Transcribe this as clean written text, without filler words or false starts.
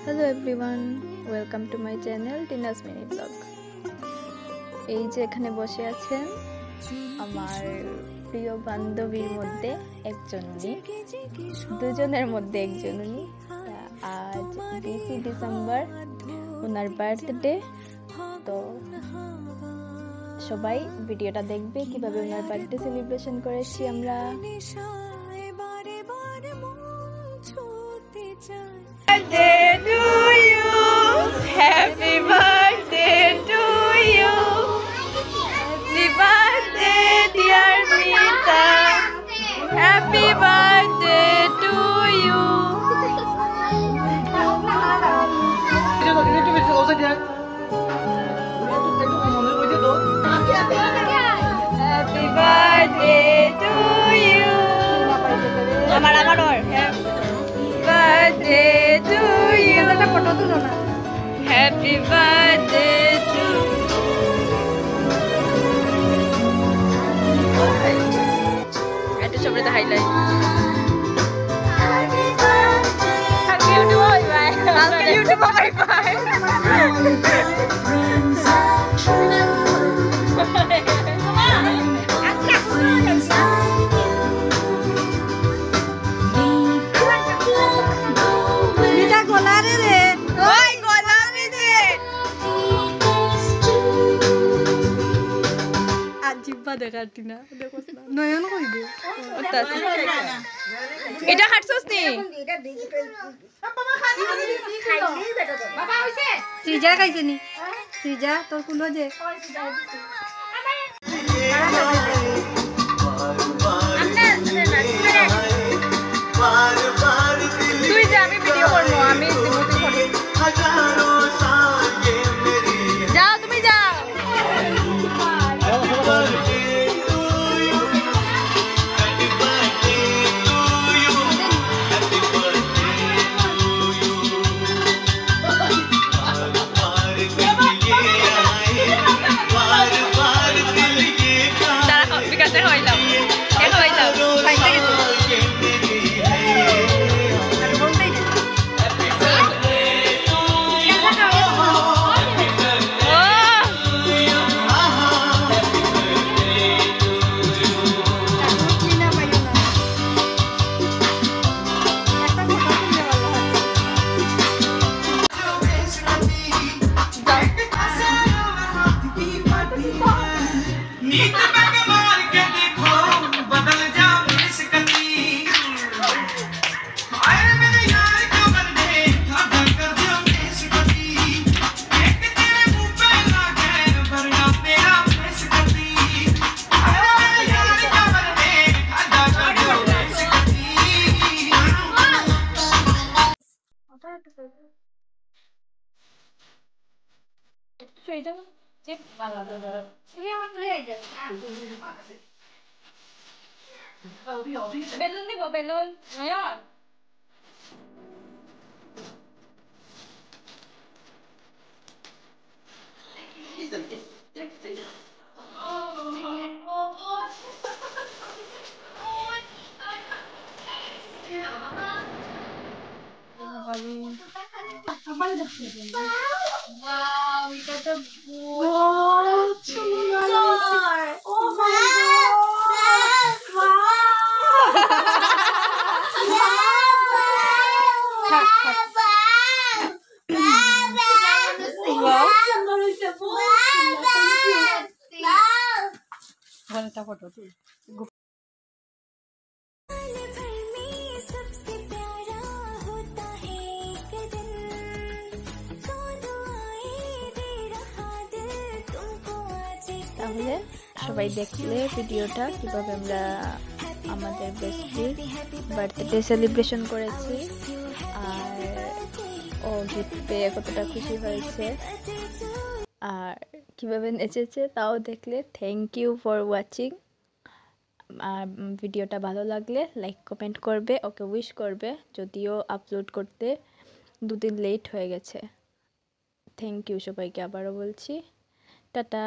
Hello everyone, welcome to my channel Tina's mini blog. এই যে এখানে বসে আছেন আমার প্রিয় বান্ধবীর মধ্যে একজন উনি, দুজনের মধ্যে একজন উনি। আজ 20 ডিসেম্বর ওনার বার্থডে, তো সবাই ভিডিওটা দেখবে কিভাবে ওনার বার্থডে সেলিব্রেশন করেছি আমরা। Birthday to you, happy birthday to you, happy birthday dear Mita, happy birthday to you. Happy birthday to you. Birthday to you. Happy birthday to এটা সবরে তো highlight. Happy YouTube bye bye. Happy YouTube bye bye. এটা খাটছস নি সৃজা খাইছে নি সৃজা তোর কুলো যে তুই যা, আমি ভিডিও করবো, আমি যাও, তুমি যাও। বেলুন দিব, বেলুন Wow, এটা তো বহুত সুন্দর। Oh my God! তাহলে সবাই দেখলে ভিডিওটা কিভাবে আমরা আমাদের বেস্টির বার্থডে সেলিব্রেশন করেছি, আর ও গিফট পেয়ে কতটা খুশি হয়েছে আর কিভাবে নেচেছে তাও দেখলে। Thank you for watching. আর ভিডিওটা ভালো লাগলে লাইক কমেন্ট করবে, ওকে উইশ করবে, যদিও আপলোড করতে 2 দিন লেট হয়ে গেছে। থ্যাংক ইউ সবাইকে, আবারও বলছি টাটা।